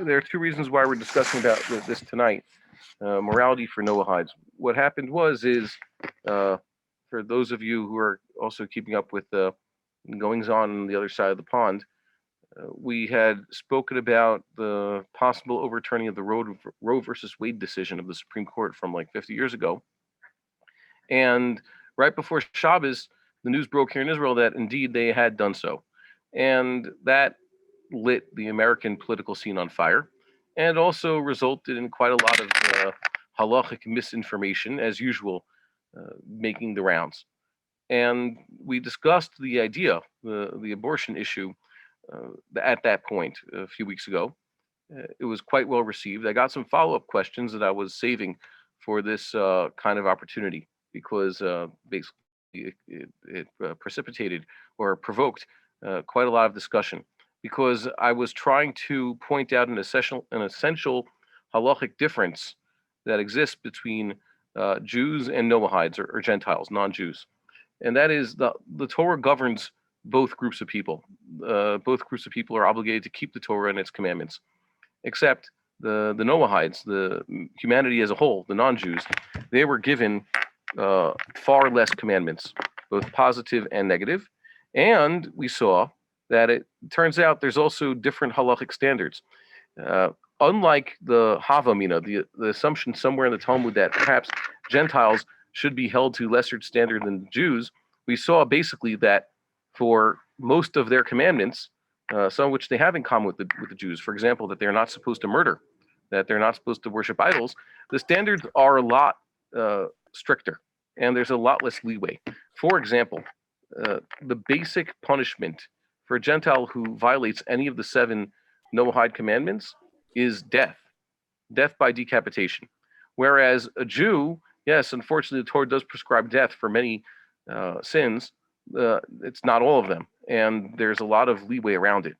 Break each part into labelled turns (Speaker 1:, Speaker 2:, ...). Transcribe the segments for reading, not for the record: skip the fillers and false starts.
Speaker 1: There are two reasons why we're discussing about this tonight. Morality for Noahides. What happened uh, for those of you who are also keeping up with the goings on the other side of the pond, we had spoken about the possible overturning of the Roe versus Wade decision of the Supreme Court from like 50 years ago. And right before Shabbos, the news broke here in Israel that indeed they had done so. And that lit the American political scene on fire and also resulted in quite a lot of halachic misinformation, as usual, making the rounds. And we discussed the idea, the abortion issue, at that point a few weeks ago. It was quite well received. I got some follow-up questions that I was saving for this kind of opportunity because basically it precipitated or provoked quite a lot of discussion because I was trying to point out an essential halachic difference that exists between Jews and Noahides or Gentiles, non-Jews, and that is the Torah governs both groups of people. Both groups of people are obligated to keep the Torah and its commandments, except the Noahides, the humanity as a whole, the non-Jews. They were given far less commandments, both positive and negative, and we saw that it turns out there's also different halachic standards. Uh, Unlike the Havamina, the assumption somewhere in the Talmud that perhaps Gentiles should be held to lesser standard than Jews, we saw basically that for most of their commandments, some of which they have in common with the Jews, for example, that they're not supposed to murder, that they're not supposed to worship idols, the standards are a lot stricter, and there's a lot less leeway. For example, the basic punishment for a Gentile who violates any of the seven Noahide commandments is death by decapitation. Whereas a Jew, yes, unfortunately, the Torah does prescribe death for many sins. It's not all of them, and there's a lot of leeway around it.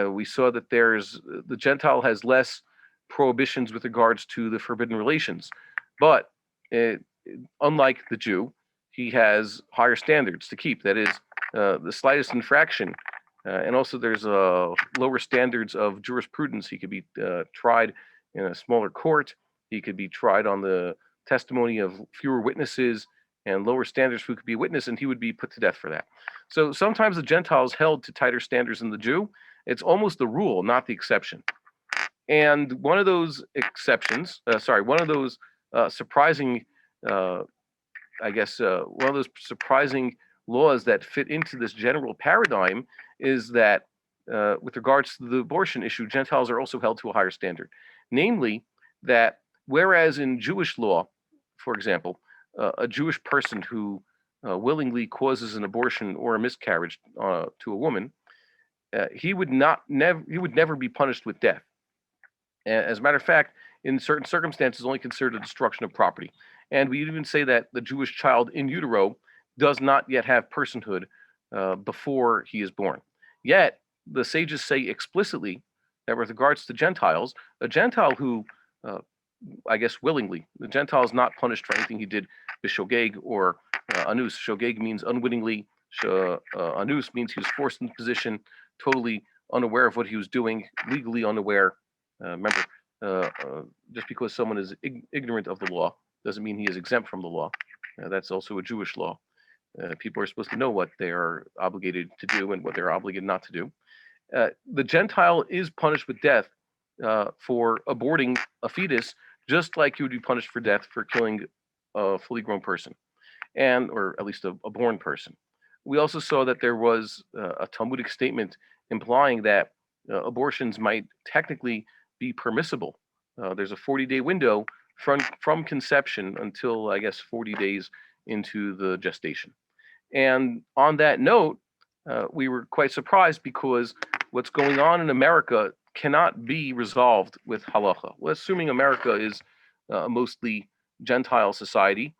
Speaker 1: We saw that the Gentile has less prohibitions with regards to the forbidden relations, but it, unlike the Jew, he has higher standards to keep. That is, the slightest infraction, and also there's lower standards of jurisprudence. He could be tried in a smaller court. He could be tried on the testimony of fewer witnesses and lower standards for who could be a witness, and he would be put to death for that. So sometimes the Gentile is held to tighter standards than the Jew. It's almost the rule, not the exception. And one of those exceptions, one of those surprising, one of those surprising laws that fit into this general paradigm is that with regards to the abortion issue, Gentiles are also held to a higher standard. Namely, that whereas in Jewish law, for example, a Jewish person who willingly causes an abortion or a miscarriage to a woman, he would never be punished with death. As a matter of fact, in certain circumstances, only considered a destruction of property. And we even say that the Jewish child in utero does not yet have personhood before he is born. Yet, the sages say explicitly that with regards to Gentiles, a Gentile who, willingly, the Gentile is not punished for anything he did b'shogeg or anus. Shogeg means unwittingly. Anus means he was forced into position, totally unaware of what he was doing, legally unaware. Remember, just because someone is ignorant of the law doesn't mean he is exempt from the law. That's also a Jewish law. People are supposed to know what they are obligated to do and what they're obligated not to do. The Gentile is punished with death for aborting a fetus, just like you would be punished for death for killing a fully grown person, or at least a born person. We also saw that there was a Talmudic statement implying that abortions might technically be permissible. There's a 40-day window from conception until, 40 days into the gestation. And on that note, we were quite surprised because what's going on in America cannot be resolved with halacha. Well, assuming America is a mostly Gentile society,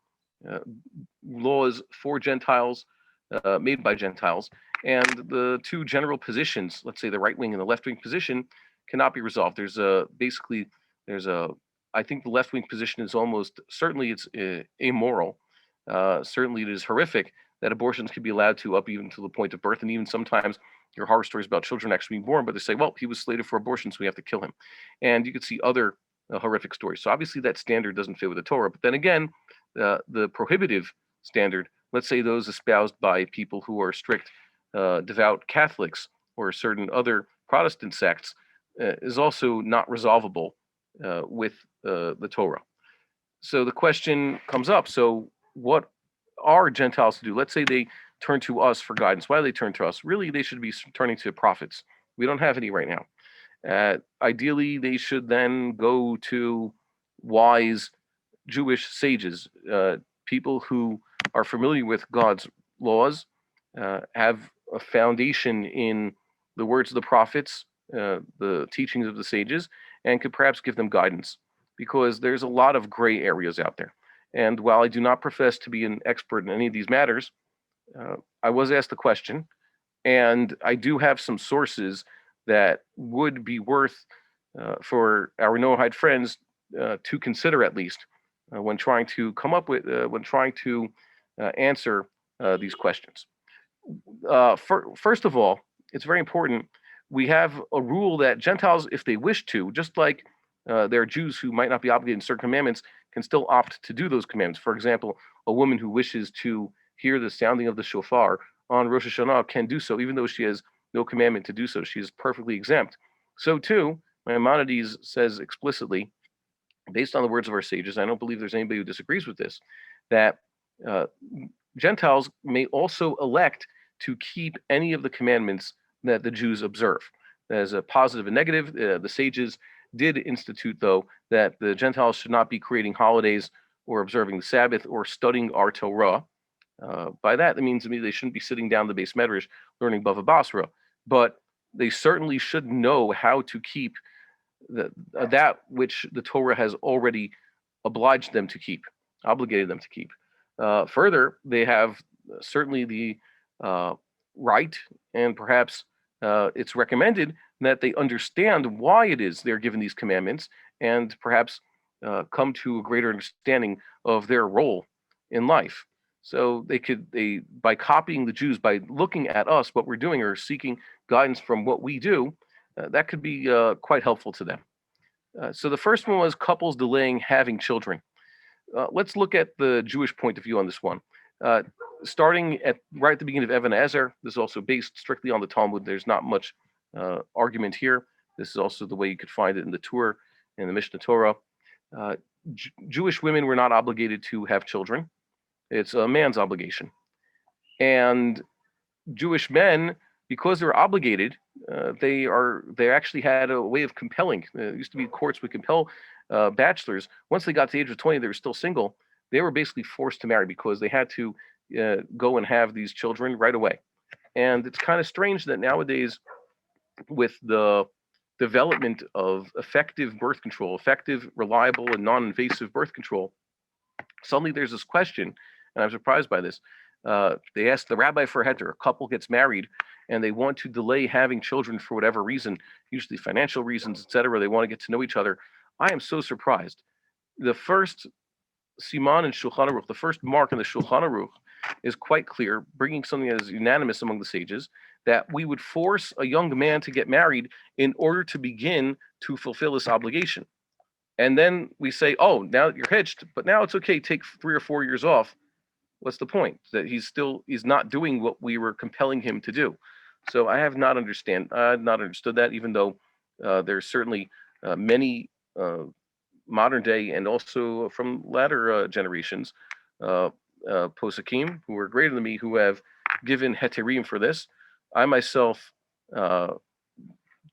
Speaker 1: laws for Gentiles, made by Gentiles, and the two general positions, let's say the right wing and the left wing position, cannot be resolved. I think the left wing position is almost certainly it's immoral. Certainly it is horrific that abortions can be allowed to up even to the point of birth, and even sometimes hear horror stories about children actually being born, but they say, well, he was slated for abortion, so we have to kill him. And you could see other horrific stories. So obviously that standard doesn't fit with the Torah. But then again, the prohibitive standard, let's say those espoused by people who are strict devout Catholics or certain other Protestant sects, is also not resolvable with the Torah. So the question comes up, so what are Gentiles to do? Let's say they turn to us for guidance. Why do they turn to us? Really, they should be turning to prophets. We don't have any right now. Ideally, they should then go to wise Jewish sages, people who are familiar with God's laws, have a foundation in the words of the prophets, the teachings of the sages, and could perhaps give them guidance, because there's a lot of gray areas out there. And while I do not profess to be an expert in any of these matters, I was asked the question, and I do have some sources that would be worth for our Noahide friends to consider, at least when trying to come up with, when trying to answer these questions. First of all, it's very important. We have a rule that Gentiles, if they wish to, just like there are Jews who might not be obligated in certain commandments, can still opt to do those commandments. For example, a woman who wishes to hear the sounding of the shofar on Rosh Hashanah can do so, even though she has no commandment to do so. She is perfectly exempt. So too, Maimonides says explicitly, based on the words of our sages, I don't believe there's anybody who disagrees with this, that uh, Gentiles may also elect to keep any of the commandments that the Jews observe. As a positive and negative, the sages did institute, though, that the Gentiles should not be creating holidays or observing the Sabbath or studying our Torah. By that, it means they shouldn't be sitting down the base medrash learning Bava Basra, but they certainly should know how to keep that which the Torah has already obliged them to keep, obligated them to keep. Further, they have certainly the right, and perhaps it's recommended that they understand why it is they're given these commandments, and perhaps come to a greater understanding of their role in life. So they by copying the Jews, by looking at us, what we're doing, or seeking guidance from what we do, that could be quite helpful to them. So the first one was couples delaying having children. Let's look at the Jewish point of view on this one. Starting at right at the beginning of Even Ezer, this is also based strictly on the Talmud. There's not much argument here. This is also the way you could find it in the Torah, in the Mishnah Torah. Jewish women were not obligated to have children. It's a man's obligation. And Jewish men, because they're obligated, they actually had a way of compelling. It used to be courts would compel bachelors. Once they got to the age of 20, they were still single. They were basically forced to marry because they had to go and have these children right away. And it's kind of strange that nowadays, with the development of effective birth control, effective, reliable, and non-invasive birth control, suddenly there's this question, and I'm surprised by this. They ask the rabbi for a heter. A couple gets married, and they want to delay having children for whatever reason, usually financial reasons, etc. They want to get to know each other. I am so surprised. The first siman in Shulchan Aruch, the first mark in the Shulchan Aruch, is quite clear, bringing something that is unanimous among the sages, that we would force a young man to get married in order to begin to fulfill this obligation. And then we say, oh, now you're hitched, but now it's okay, take 3 or 4 years off. What's the point? That he's not doing what we were compelling him to do. So I have not understood that, even though there's certainly many modern day and also from latter generations, posakim, who are greater than me, who have given heterim for this. I myself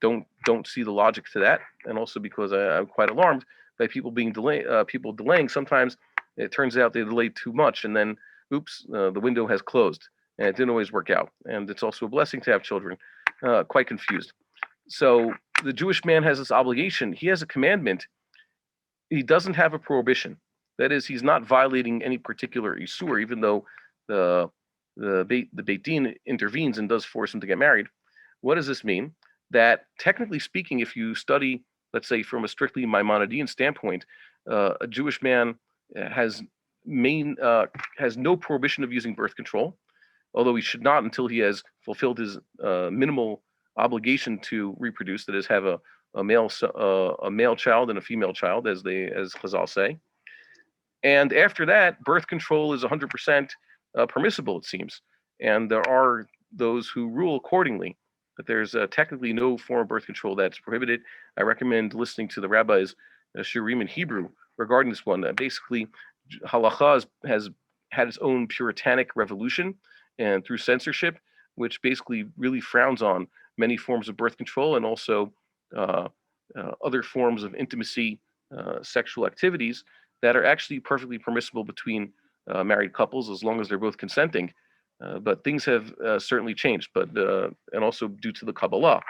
Speaker 1: don't see the logic to that, and also because I'm quite alarmed by people delaying. Sometimes it turns out they delayed too much, and then oops, the window has closed, and it didn't always work out. And it's also a blessing to have children. Quite confused. So the Jewish man has this obligation. He has a commandment. He doesn't have a prohibition. That is, he's not violating any particular isur, even though the Beit Din intervenes and does force him to get married. What does this mean? That technically speaking, if you study, let's say, from a strictly Maimonidean standpoint, a Jewish man has no prohibition of using birth control. although he should not until he has fulfilled his minimal obligation to reproduce, that is, have a male child and a female child, as Chazal say. And after that, birth control is 100% permissible, it seems. And there are those who rule accordingly. But there's technically no form of birth control that's prohibited. I recommend listening to the rabbis' shiurim in Hebrew regarding this one. Basically, halacha has had its own puritanic revolution and through censorship, which basically really frowns on many forms of birth control and also uh, other forms of intimacy, sexual activities that are actually perfectly permissible between married couples as long as they're both consenting. But things have certainly changed, but and also due to the Kabbalah.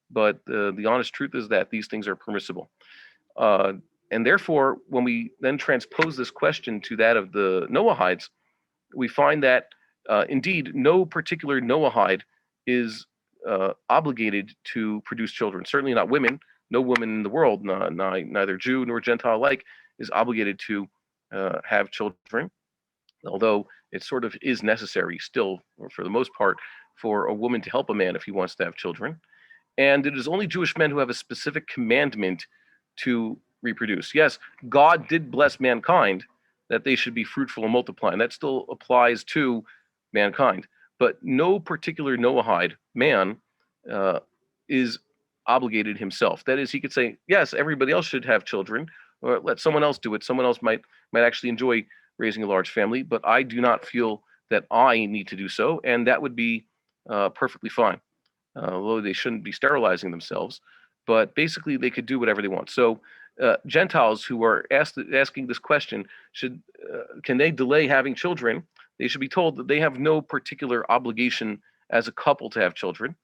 Speaker 1: But the honest truth is that these things are permissible. Uh, and therefore, when we then transpose this question to that of the Noahides, we find that indeed no particular Noahide is obligated to produce children. Certainly not women. No woman in the world, neither Jew nor Gentile alike, is obligated to have children, although it sort of is necessary still, or for the most part, for a woman to help a man if he wants to have children. And it is only Jewish men who have a specific commandment to reproduce. Yes, God did bless mankind that they should be fruitful and multiply, and that still applies to mankind. But no particular Noahide man is obligated himself. That is, he could say, yes, everybody else should have children, or let someone else do it. Someone else might actually enjoy raising a large family, but I do not feel that I need to do so, and that would be perfectly fine. Although they shouldn't be sterilizing themselves, but basically they could do whatever they want. So Gentiles who are asking this question, can they delay having children? They should be told that they have no particular obligation as a couple to have children.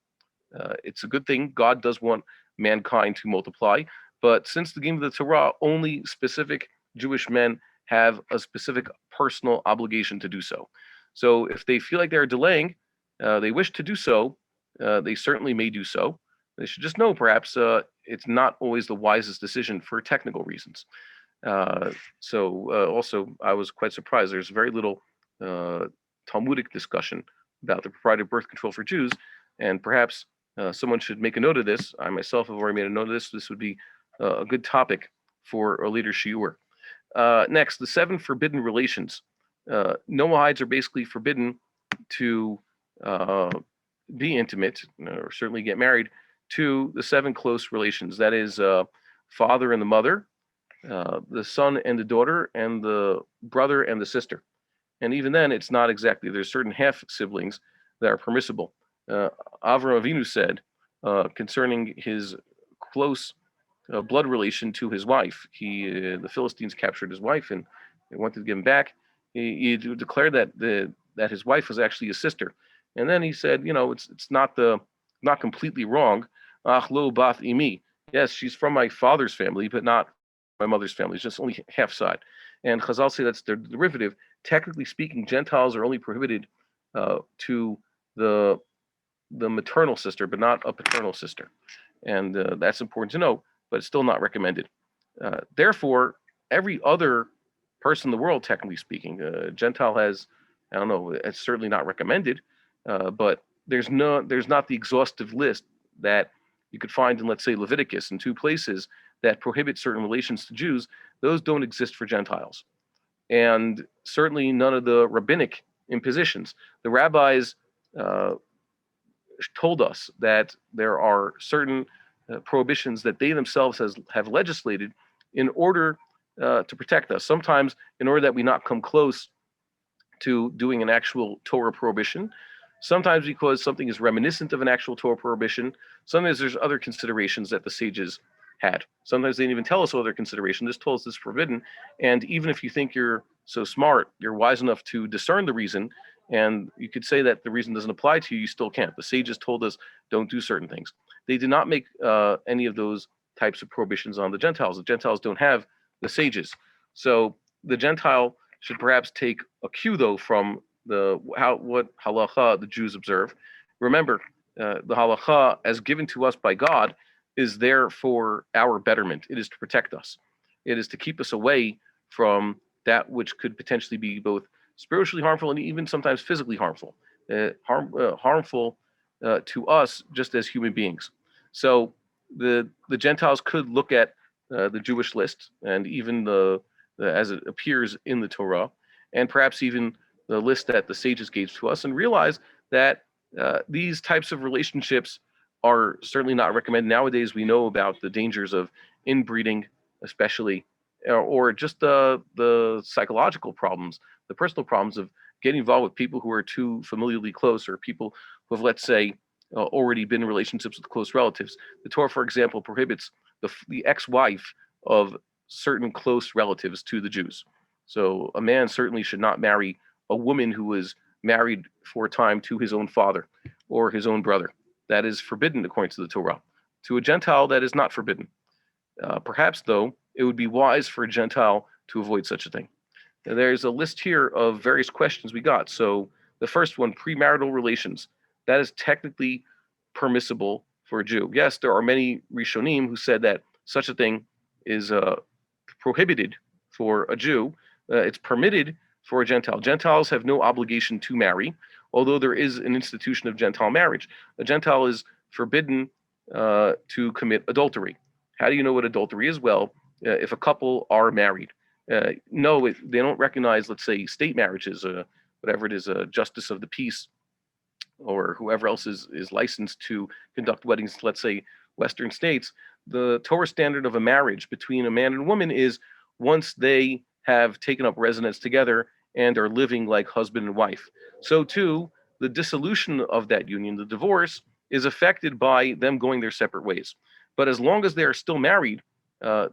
Speaker 1: It's a good thing. God does want mankind to multiply, but since the game of the Torah, only specific Jewish men have a specific personal obligation to do so. So if they feel like they're delaying, they wish to do so, they certainly may do so. They should just know, perhaps, it's not always the wisest decision for technical reasons. Also, I was quite surprised. There's very little Talmudic discussion about the propriety of birth control for Jews, and perhaps someone should make a note of this. I myself have already made a note of this. This would be a good topic for a later shiur. Next, the 7 forbidden relations. Noahides are basically forbidden to be intimate, or certainly get married, to the 7 close relations. That is, father and the mother, the son and the daughter, and the brother and the sister. And even then, it's not exactly. There's certain half siblings that are permissible. Avraham Avinu said concerning his close blood relation to his wife. The Philistines captured his wife and they wanted to give him back. He declared that his wife was actually his sister. And then he said, it's not completely wrong. Ach lo bath imi. Yes, she's from my father's family, but not my mother's family. It's just only half side. And Chazal say that's their derivative. Technically speaking, Gentiles are only prohibited to the maternal sister, but not a paternal sister. And that's important to know, but it's still not recommended. Therefore, every other person in the world, technically speaking, Gentile has, I don't know, it's certainly not recommended, but there's not the exhaustive list that you could find in, let's say, Leviticus in 2 places that prohibit certain relations to Jews. Those don't exist for Gentiles. And certainly none of the rabbinic impositions. The rabbis told us that there are certain prohibitions that they themselves have legislated in order to protect us. Sometimes in order that we not come close to doing an actual Torah prohibition. Sometimes because something is reminiscent of an actual Torah prohibition. Sometimes there's other considerations that the sages had. Sometimes they didn't even tell us other considerations. This told us this is forbidden. And even if you think you're so smart, you're wise enough to discern the reason, and you could say that the reason doesn't apply to you, you still can't. The sages told us don't do certain things. They did not make any of those types of prohibitions on the Gentiles. The Gentiles don't have the sages. So the Gentile should perhaps take a cue, though, from what halacha the Jews observe. Remember, the halacha, as given to us by God, is there for our betterment. It is to protect us. It is to keep us away from that which could potentially be both spiritually harmful and even sometimes physically harmful. harmful to us just as human beings. So the Gentiles could look at the Jewish list and even as it appears in the Torah, and perhaps even the list that the sages gave to us, and realize that these types of relationships are certainly not recommended. Nowadays, we know about the dangers of inbreeding, especially, or just the psychological problems, the personal problems of getting involved with people who are too familially close, or people who have, let's say, already been in relationships with close relatives. The Torah, for example, prohibits the ex-wife of certain close relatives to the Jews. So a man certainly should not marry a woman who was married for a time to his own father or his own brother. That is forbidden according to the Torah. To a Gentile, that is not forbidden. Perhaps, though, it would be wise for a Gentile to avoid such a thing. Now, there's a list here of various questions we got. So the first one, premarital relations. That is technically permissible for a Jew. Yes, there are many Rishonim who said that such a thing is prohibited for a Jew. It's permitted for a Gentile. Gentiles have no obligation to marry, although there is an institution of Gentile marriage. A Gentile is forbidden to commit adultery. How do you know what adultery is? Well, if a couple are married, no, they don't recognize, let's say, state marriages, whatever it is, a justice of the peace, or whoever else is licensed to conduct weddings, let's say Western states. The Torah standard of a marriage between a man and a woman is once they have taken up residence together and are living like husband and wife. So too, the dissolution of that union, the divorce, is affected by them going their separate ways. But as long as they are still married,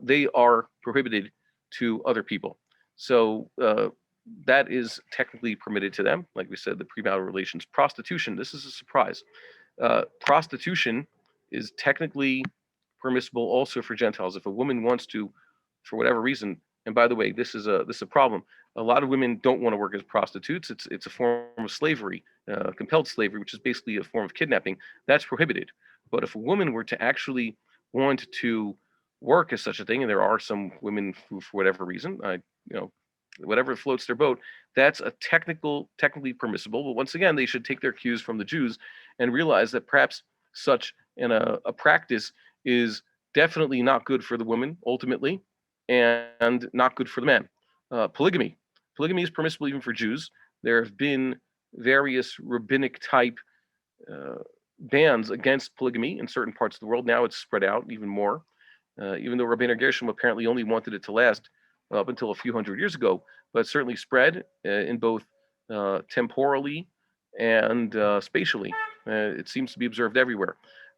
Speaker 1: they are prohibited to other people. So that is technically permitted to them. Like we said, the premarital relations. Prostitution, this is a surprise. Prostitution is technically permissible also for Gentiles. If a woman wants to, for whatever reason, and by the way, this is a problem. A lot of women don't want to work as prostitutes. It's a form of slavery, compelled slavery, which is basically a form of kidnapping. That's prohibited. But if a woman were to actually want to work as such a thing, and there are some women who, for whatever reason, whatever floats their boat, that's technically permissible. But once again, they should take their cues from the Jews and realize that perhaps such a practice is definitely not good for the woman ultimately, and not good for the man. Polygamy. Polygamy is permissible even for Jews. There have been various rabbinic type bans against polygamy in certain parts of the world. Now it's spread out even more. Even though Rabbi Gershom apparently only wanted it to last up until a few hundred years ago, but certainly spread in both temporally and spatially. It seems to be observed everywhere.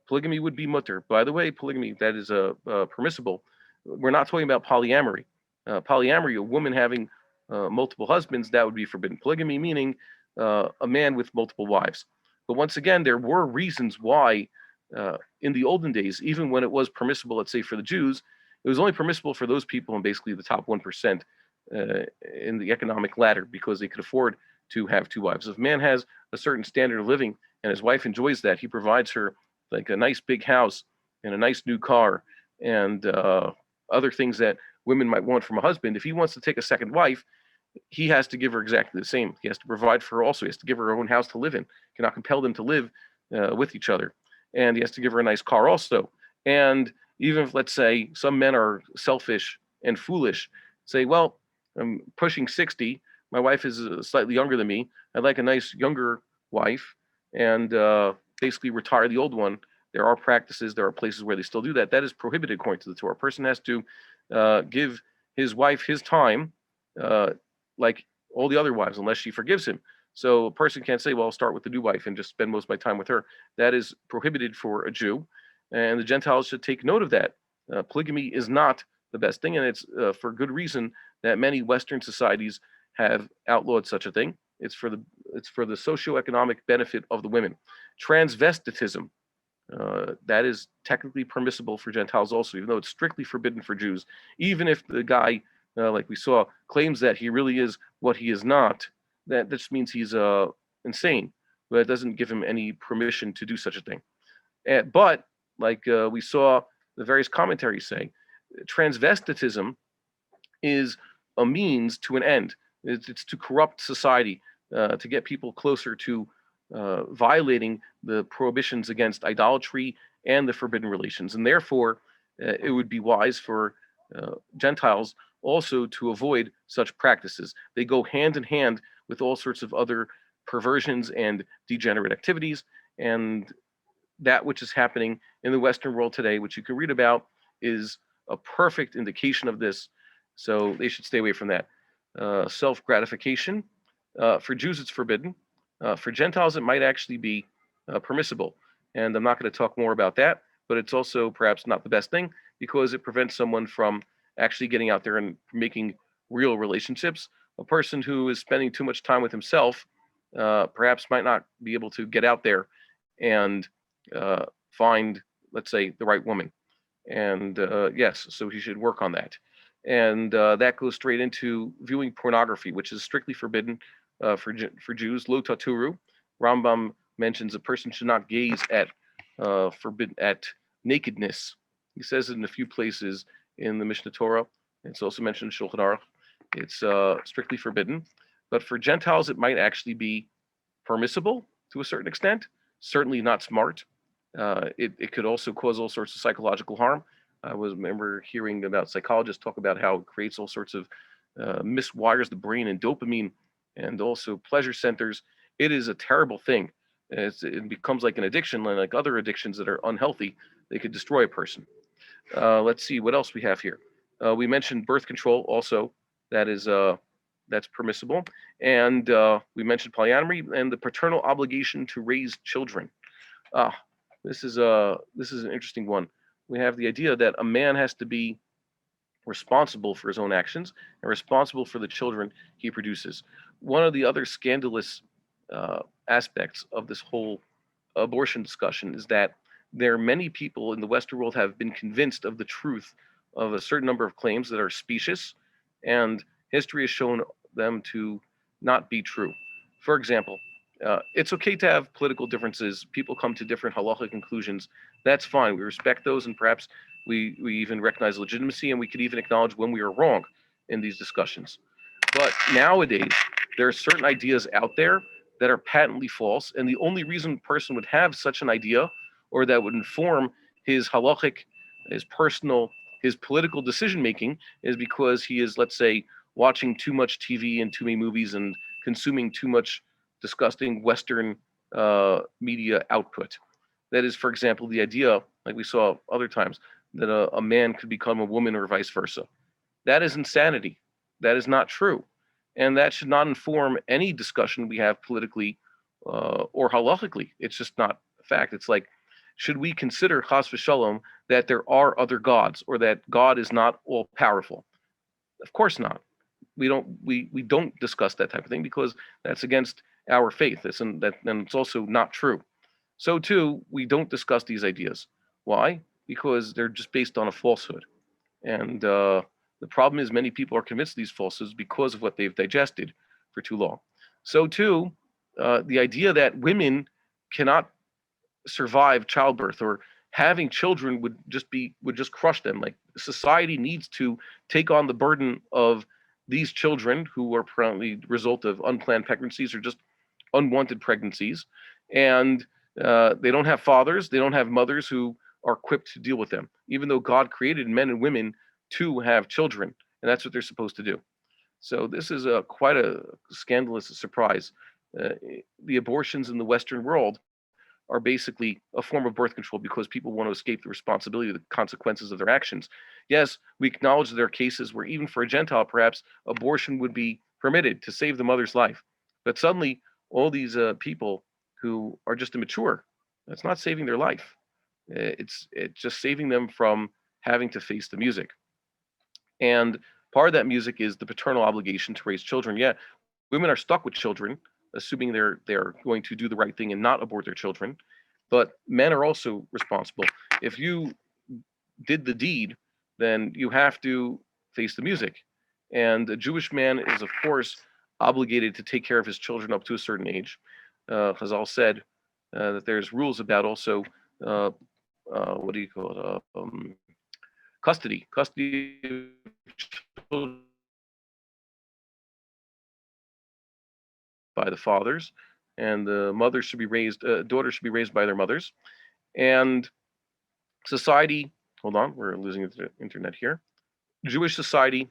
Speaker 1: Polygamy would be mutter. By the way, polygamy, that is permissible. We're not talking about polyamory. Polyamory, a woman having multiple husbands, that would be forbidden. Polygamy meaning a man with multiple wives. But once again, there were reasons why in the olden days, even when it was permissible, let's say for the Jews, it was only permissible for those people in basically the top 1% in the economic ladder, because they could afford to have two wives. If a man has a certain standard of living and his wife enjoys that, he provides her like a nice big house and a nice new car and other things that women might want from a husband. If he wants to take a second wife, he has to give her exactly the same. He has to provide for her also. He has to give her own house to live in. He cannot compel them to live with each other. And he has to give her a nice car also. And even if, let's say, some men are selfish and foolish, say, well, I'm pushing 60. My wife is slightly younger than me. I'd like a nice younger wife, and basically retire the old one. There are practices, there are places where they still do that. That is prohibited according to the Torah. A person has to give his wife his time, like all the other wives, unless she forgives him. So a person can't say, well, I'll start with the new wife and just spend most of my time with her. That is prohibited for a Jew, and the Gentiles should take note of that. Polygamy is not the best thing, and it's for good reason that many Western societies have outlawed such a thing. It's for the socioeconomic benefit of the women. Transvestitism, that is technically permissible for Gentiles also, even though it's strictly forbidden for Jews. Even if the guy, like we saw, claims that he really is what he is not, that just means he's insane. But it doesn't give him any permission to do such a thing. But like we saw the various commentaries say, transvestitism is a means to an end. It's to corrupt society, to get people closer to violating the prohibitions against idolatry and the forbidden relations. And therefore, it would be wise for Gentiles also to avoid such practices. They go hand in hand with all sorts of other perversions and degenerate activities. And that which is happening in the Western world today, which you can read about, is a perfect indication of this. So they should stay away from that. Self-gratification. For Jews, it's forbidden. For Gentiles, it might actually be permissible. And I'm not going to talk more about that, but it's also perhaps not the best thing because it prevents someone from actually getting out there and making real relationships. A person who is spending too much time with himself perhaps might not be able to get out there and find, let's say, the right woman. And yes, so he should work on that. And that goes straight into viewing pornography, which is strictly forbidden for Jews. Lo taturu. Rambam mentions a person should not gaze at nakedness. He says it in a few places in the Mishnah Torah. It's also mentioned in Shulchan Aruch. It's strictly forbidden. But for Gentiles, it might actually be permissible to a certain extent. Certainly not smart. It could also cause all sorts of psychological harm. I remember hearing about psychologists talk about how it creates all sorts of miswires the brain and dopamine and also pleasure centers. It is a terrible thing. It becomes like an addiction, and like other addictions that are unhealthy, they could destroy a person. Let's see what else we have here. We mentioned birth control also. That is that's permissible, and we mentioned polyamory and the paternal obligation to raise children. Ah, this is an interesting one. We have the idea that a man has to be responsible for his own actions and responsible for the children he produces. One of the other scandalous aspects of this whole abortion discussion is that there are many people in the Western world have been convinced of the truth of a certain number of claims that are specious, and history has shown them to not be true. For example, it's okay to have political differences. People come to different halachic conclusions. That's fine. We respect those, and perhaps we even recognize legitimacy, and we could even acknowledge when we are wrong in these discussions. But nowadays, there are certain ideas out there that are patently false, and the only reason a person would have such an idea, or that would inform his halachic, his personal, his political decision making, is because he is, let's say, watching too much TV and too many movies and consuming too much disgusting Western media output. That is, for example, the idea, like we saw other times, that a man could become a woman or vice versa. That is insanity. That is not true. And that should not inform any discussion we have politically or halachically. It's just not a fact. It's like, should we consider chas v'shalom that there are other gods or that God is not all powerful? Of course not. We don't discuss that type of thing because that's against our faith. And it's also not true. So too, we don't discuss these ideas. Why? Because they're just based on a falsehood. And the problem is many people are convinced of these falsehoods because of what they've digested for too long. So too, the idea that women cannot survive childbirth or having children would just crush them. Like society needs to take on the burden of these children who are probably the result of unplanned pregnancies or just unwanted pregnancies, and they don't have fathers, they don't have mothers who are equipped to deal with them, even though God created men and women to have children, and that's what they're supposed to do. So this is quite a scandalous surprise. Uh, the abortions in the Western world are basically a form of birth control because people want to escape the responsibility, the consequences of their actions. Yes, we acknowledge that there are cases where even for a Gentile, perhaps abortion would be permitted to save the mother's life. But suddenly, all these people who are just immature, that's not saving their life. It's just saving them from having to face the music. And part of that music is the paternal obligation to raise children. Yeah, women are stuck with children, assuming they're going to do the right thing and not abort their children. But men are also responsible. If you did the deed, then you have to face the music. And a Jewish man is, of course, obligated to take care of his children up to a certain age. Chazal said that there's rules about also what do you call it? Custody of children by the fathers. and the mothers should be raised, daughters should be raised by their mothers. And society, hold on, we're losing the internet here. Jewish society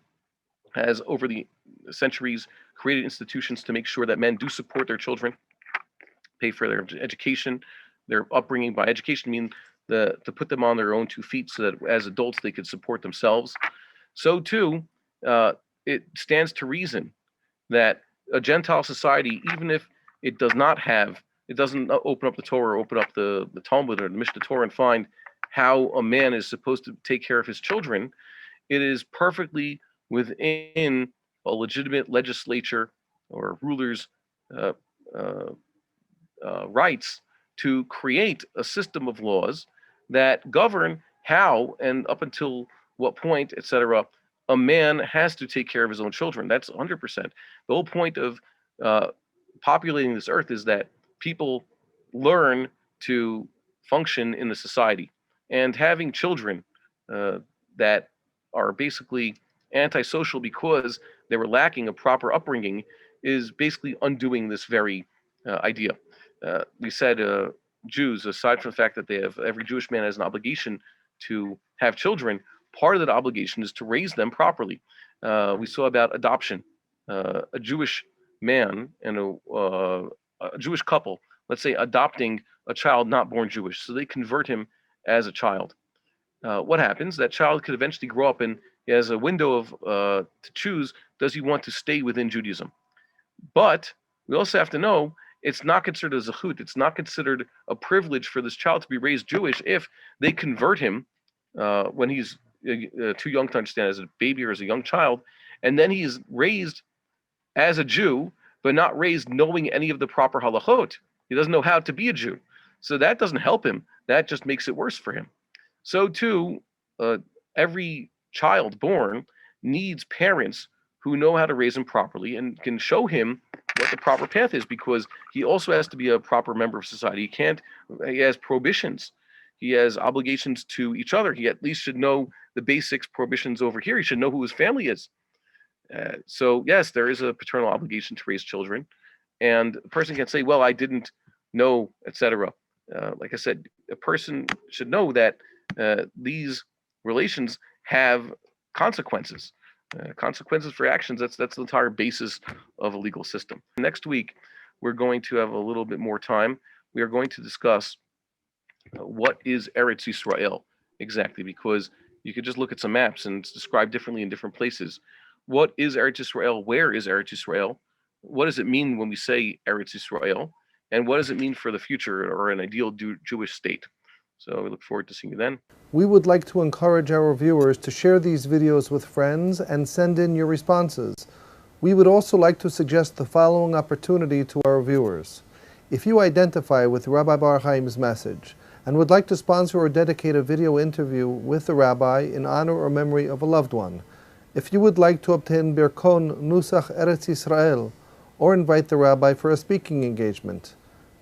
Speaker 1: has, over the centuries, created institutions to make sure that men do support their children, pay for their education, their upbringing. By education, I mean to put them on their own 2 feet so that as adults they could support themselves. So too, it stands to reason that a Gentile society, even if it does not have, it doesn't open up the Torah or open up the Talmud or the Mishnah Torah and find how a man is supposed to take care of his children, it is perfectly within a legitimate legislature or ruler's uh, uh, rights to create a system of laws that govern how and up until what point, etc., a man has to take care of his own children. That's 100%. The whole point of uh, populating this earth is that people learn to function in the society. And having children that are basically antisocial because they were lacking a proper upbringing is basically undoing this very idea. We said Jews, aside from the fact that they have, every Jewish man has an obligation to have children, part of that obligation is to raise them properly. We saw about adoption. A Jewish man and a Jewish couple, let's say, adopting a child not born Jewish, so they convert him as a child. What happens? That child could eventually grow up and he has a window of to choose, does he want to stay within Judaism? But we also have to know it's not considered a zechut. It's not considered a privilege for this child to be raised Jewish if they convert him when he's too young to understand, as a baby or as a young child, and then he is raised as a Jew, but not raised knowing any of the proper halachot. He doesn't know how to be a Jew. So that doesn't help him. That just makes it worse for him. So too, every child born needs parents who know how to raise him properly and can show him what the proper path is, because he also has to be a proper member of society. He has prohibitions. He has obligations to each other. He at least should know the basics prohibitions over here. He should know who his family is. So yes, there is a paternal obligation to raise children. And a person can say, well, I didn't know, etc. Like I said, a person should know that these relations have consequences. Consequences for actions, that's the entire basis of a legal system. Next week, we're going to have a little bit more time. We are going to discuss what is Eretz Yisrael exactly, because you could just look at some maps and it's described differently in different places. What is Eretz Yisrael? Where is Eretz Yisrael? What does it mean when we say Eretz Yisrael? And what does it mean for the future or an ideal Jewish state? So we look forward to seeing you then.
Speaker 2: We would like to encourage our viewers to share these videos with friends and send in your responses. We would also like to suggest the following opportunity to our viewers. If you identify with Rabbi Bar-Hayim's message and would like to sponsor or dedicate a video interview with the rabbi in honor or memory of a loved one, if you would like to obtain Birkon Nusach Eretz Yisrael or invite the rabbi for a speaking engagement,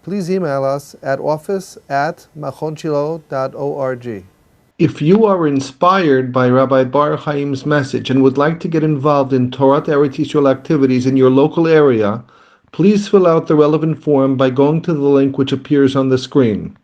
Speaker 2: please email us at office@machonshilo.org. If you are inspired by Rabbi Bar-Hayim's message and would like to get involved in Torah Eretz Yisrael activities in your local area, please fill out the relevant form by going to the link which appears on the screen.